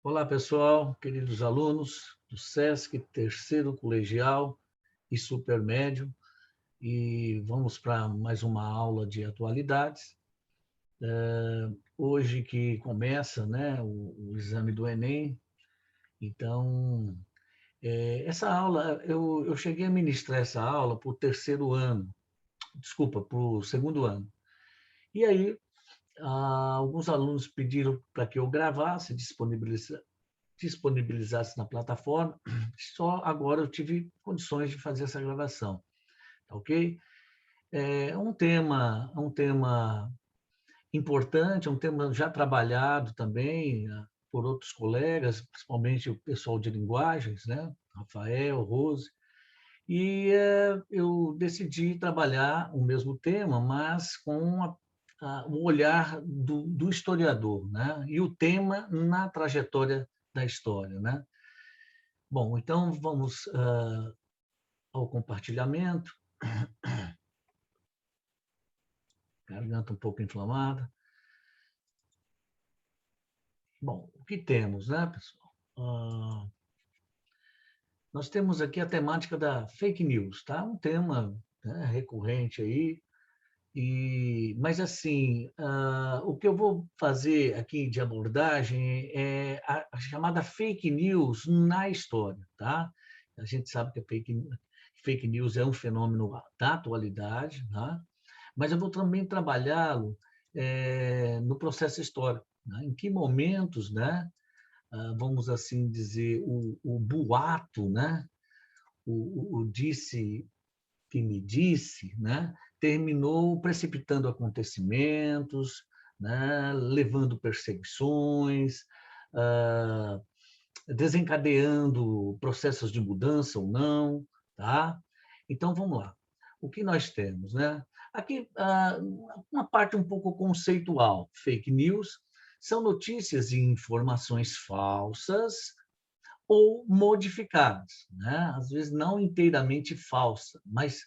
Olá, pessoal, queridos alunos do SESC, terceiro colegial e supermédio, e vamos para mais uma aula de atualidades. Hoje que começa, né, o exame do Enem, então, essa aula, eu cheguei a ministrar essa aula para o terceiro ano, desculpa, para o segundo ano. E aí, alguns alunos pediram para que eu gravasse, disponibilizasse na plataforma, só agora eu tive condições de fazer essa gravação, tá ok? É um tema importante, é um tema já trabalhado também por outros colegas, principalmente o pessoal de linguagens, né? Rafael, Rose, e eu decidi trabalhar o mesmo tema, mas com o olhar do historiador, né? E o tema na trajetória da história, né? Bom, então vamos ao compartilhamento. Garganta um pouco inflamada. Bom, o que temos, né, pessoal? Nós temos aqui a temática da fake news, tá? Um tema, né, recorrente aí. Mas, assim, o que eu vou fazer aqui de abordagem é a chamada fake news na história, tá? A gente sabe que a fake news é um fenômeno da atualidade, tá? Mas eu vou também trabalhá-lo no processo histórico, né? Em que momentos, né, vamos assim dizer, o boato, né, o disse que me disse, né, terminou precipitando acontecimentos, né, levando perseguições, ah, desencadeando processos de mudança ou não, tá? Então vamos lá. O que nós temos, né? Aqui uma parte um pouco conceitual. Fake news são notícias e informações falsas ou modificadas, né? Às vezes não inteiramente falsa, mas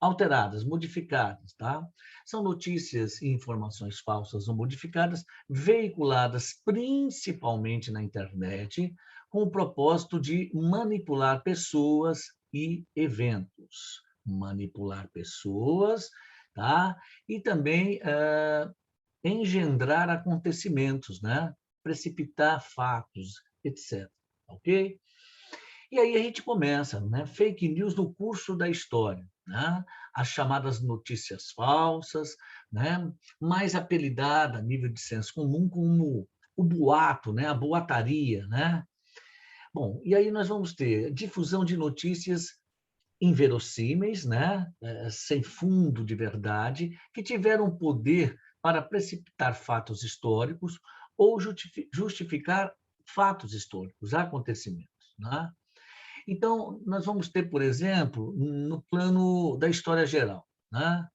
alteradas, modificadas, tá? São notícias e informações falsas ou modificadas, veiculadas principalmente na internet, com o propósito de manipular pessoas e eventos. Manipular pessoas, tá? E também engendrar acontecimentos, né? Precipitar fatos, etc. Ok? E aí a gente começa, né? Fake news no curso da história, né? As chamadas notícias falsas, né? Mais apelidada a nível de senso comum como o boato, né? A boataria, né? Bom, e aí nós vamos ter difusão de notícias inverossímeis, né? Sem fundo de verdade, que tiveram poder para precipitar fatos históricos ou justificar fatos históricos, acontecimentos, né? Então, nós vamos ter, por exemplo, no plano da história geral, né?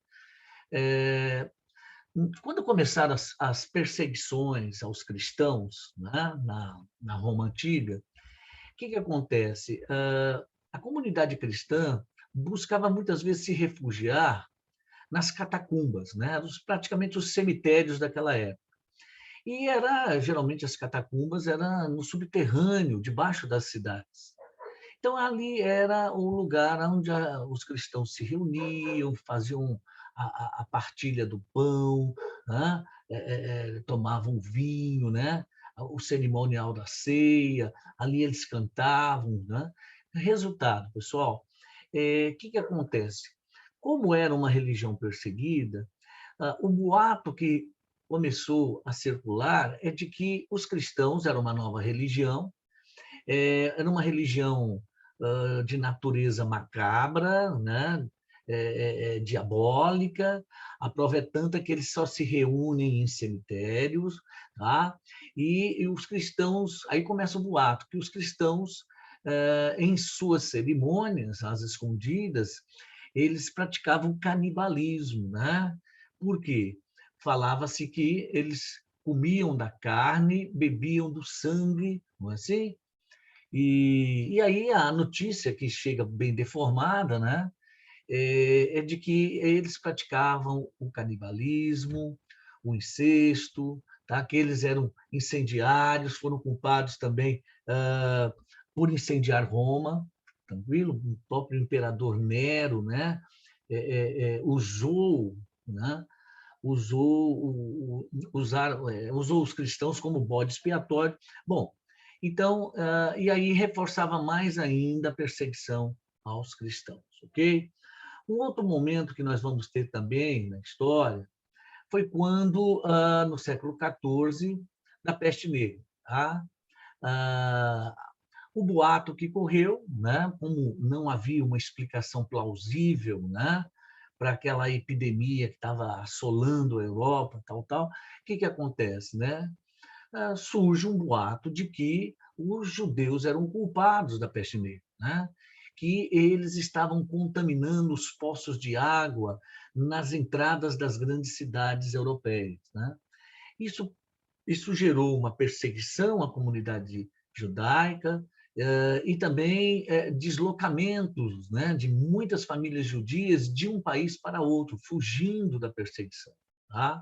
É, Quando começaram as perseguições aos cristãos, né, na Roma Antiga, o que acontece? A comunidade cristã buscava muitas vezes se refugiar nas catacumbas, né, praticamente os cemitérios daquela época. E geralmente as catacumbas eram no subterrâneo, debaixo das cidades. Então, ali era o lugar onde os cristãos se reuniam, faziam a partilha do pão, né? Tomavam vinho, né? O cerimonial da ceia, ali eles cantavam. Né? Resultado, pessoal, que acontece? Como era uma religião perseguida, o boato que começou a circular é de que os cristãos eram uma nova religião, era uma religião de natureza macabra, né? Diabólica. A prova é tanta que eles só se reúnem em cemitérios, tá? E os cristãos, aí começa o boato, que os cristãos, em suas cerimônias, às escondidas, eles praticavam canibalismo, né? Por quê? Falava-se que eles comiam da carne, bebiam do sangue, não é assim? E aí a notícia que chega bem deformada, né, é de que eles praticavam o canibalismo, o incesto, tá? Que eles eram incendiários, foram culpados também por incendiar Roma, tranquilo? O próprio imperador Nero, né? Usou, né? Usou os cristãos como bode expiatório. Bom, então, e aí reforçava mais ainda a perseguição aos cristãos, ok? Um outro momento que nós vamos ter também na história foi quando, no século XIV, da peste negra. Tá? Ah, o boato que correu, né, como não havia uma explicação plausível, né, para aquela epidemia que estava assolando a Europa, tal, o que acontece? Né? Surge um boato de que os judeus eram culpados da peste negra, né? Que eles estavam contaminando os poços de água nas entradas das grandes cidades europeias. Né? Isso, isso gerou uma perseguição à comunidade judaica e também deslocamentos, né, de muitas famílias judias de um país para outro, fugindo da perseguição. Tá?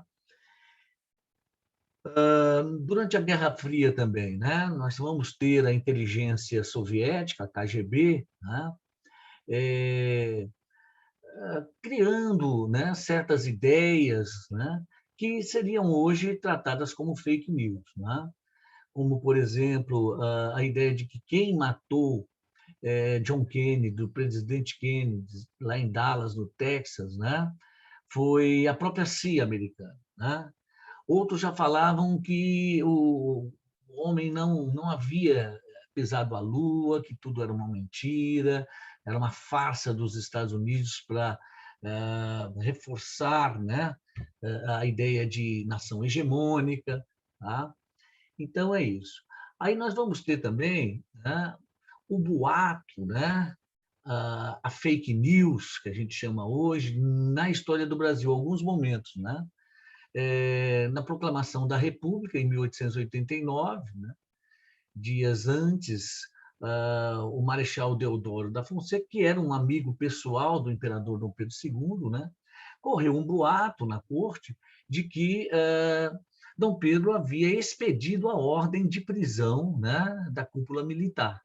Durante a Guerra Fria também, né, nós vamos ter a inteligência soviética, a KGB, né, é, criando, né, certas ideias, né, que seriam hoje tratadas como fake news, né? Como, por exemplo, a ideia de que quem matou John Kennedy, o presidente Kennedy, lá em Dallas, no Texas, né, foi a própria CIA americana. Né? Outros já falavam que o homem não havia pisado a Lua, que tudo era uma mentira, era uma farsa dos Estados Unidos para reforçar, né, a ideia de nação hegemônica. Tá? Então, é isso. Aí nós vamos ter também, né, o boato, né, a fake news, que a gente chama hoje, na história do Brasil, alguns momentos. Né? Na proclamação da República, em 1889, né, dias antes, o Marechal Deodoro da Fonseca, que era um amigo pessoal do imperador Dom Pedro II, né, correu um boato na corte de que Dom Pedro havia expedido a ordem de prisão, né, da cúpula militar.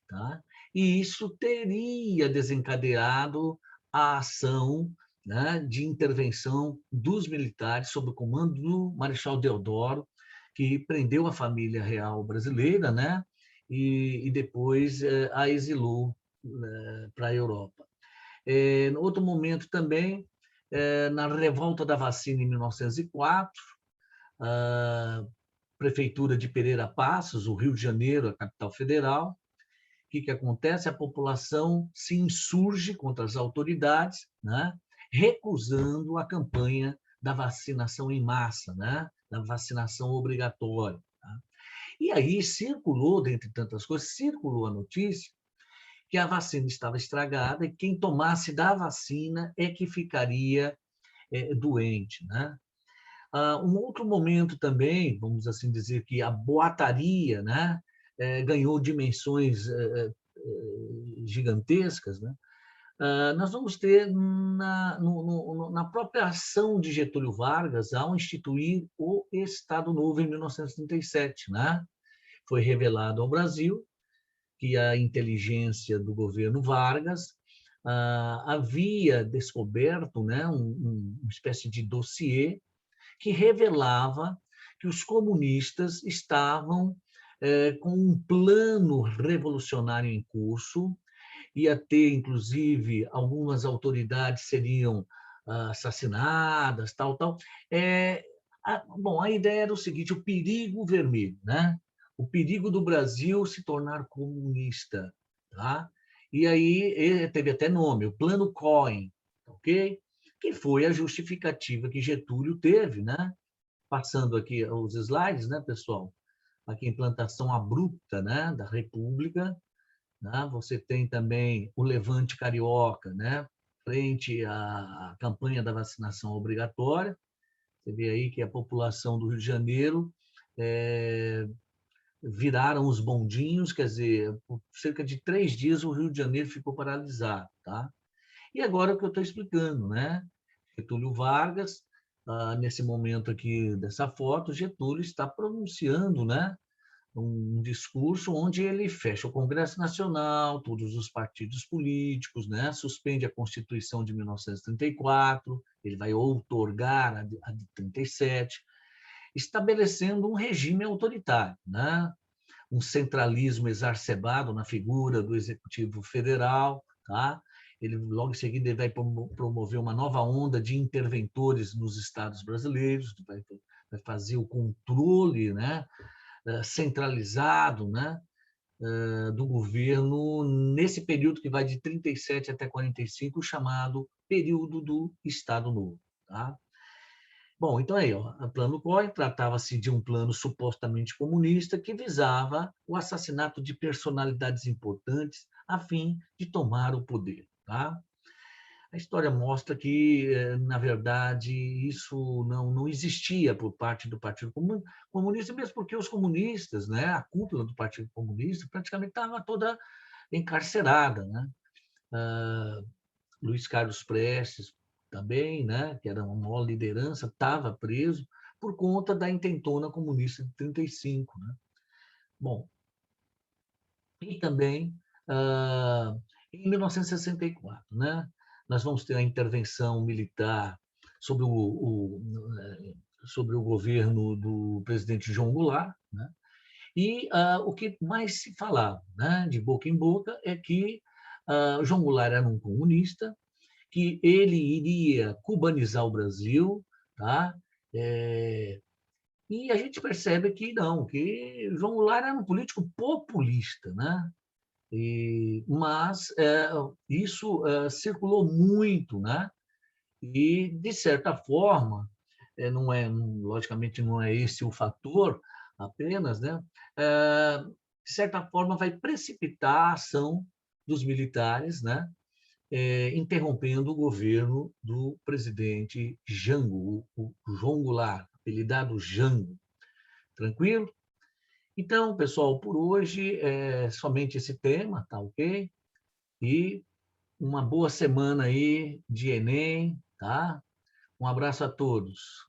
Tá? E isso teria desencadeado a ação, né, de intervenção dos militares sob o comando do Marechal Deodoro, que prendeu a família real brasileira, né, e depois a exilou para a Europa. No outro momento também, na revolta da vacina em 1904, a prefeitura de Pereira Passos, o Rio de Janeiro, a capital federal, o que acontece? A população se insurge contra as autoridades, né? Recusando a campanha da vacinação em massa, né? Da vacinação obrigatória. Tá? E aí circulou, dentre tantas coisas, circulou a notícia que a vacina estava estragada e quem tomasse da vacina é que ficaria doente. Né? Um outro momento também, vamos assim dizer, que a boataria, né, ganhou dimensões gigantescas, né? Nós vamos ter na própria ação de Getúlio Vargas ao instituir o Estado Novo em 1937, né? Foi revelado ao Brasil que a inteligência do governo Vargas havia descoberto, né, uma espécie de dossiê que revelava que os comunistas estavam com um plano revolucionário em curso, ia ter, inclusive, algumas autoridades seriam assassinadas, tal. Bom, a ideia era o seguinte, o perigo vermelho, né? O perigo do Brasil se tornar comunista. Tá? E aí teve até nome, o Plano Cohen, ok? Que foi a justificativa que Getúlio teve, né? Passando aqui os slides, né, pessoal? Aqui a implantação abrupta, né, da República, né? Você tem também o levante carioca, né, frente à campanha da vacinação obrigatória. Você vê aí que a população do Rio de Janeiro viraram os bondinhos, quer dizer, por cerca de 3 dias o Rio de Janeiro ficou paralisado. Tá? E agora o que eu estou explicando, né? Getúlio Vargas nesse momento aqui dessa foto, Getúlio está pronunciando, né, um discurso onde ele fecha o Congresso Nacional, todos os partidos políticos, né, suspende a Constituição de 1934, ele vai outorgar a de 37, estabelecendo um regime autoritário, né, um centralismo exacerbado na figura do Executivo Federal, tá? Ele, logo em seguida, ele vai promover uma nova onda de interventores nos estados brasileiros, vai fazer o controle, né, centralizado, né, do governo nesse período que vai de 37 até 45, chamado período do Estado Novo. Tá? Bom, então aí, ó, o Plano COI tratava-se de um plano supostamente comunista que visava o assassinato de personalidades importantes a fim de tomar o poder. Tá? A história mostra que, na verdade, isso não existia por parte do Partido Comunista, mesmo porque os comunistas, né, a cúpula do Partido Comunista, praticamente estava toda encarcerada. Né? Luiz Carlos Prestes também, né, que era uma maior liderança, estava preso por conta da intentona comunista de 35. Né? Bom, e também, em 1964, né, nós vamos ter a intervenção militar sobre sobre o governo do presidente João Goulart, né, e o que mais se falava, né, de boca em boca, é que João Goulart era um comunista, que ele iria cubanizar o Brasil, tá? E a gente percebe que não, que João Goulart era um político populista, né? Mas isso circulou muito, né? E, de certa forma, não é, logicamente não é esse o fator apenas, né? De certa forma, vai precipitar a ação dos militares, né? Interrompendo o governo do presidente Jango, o João Goulart, apelidado Jango. Tranquilo? Então, pessoal, por hoje é somente esse tema, tá ok? E uma boa semana aí de Enem, tá? Um abraço a todos.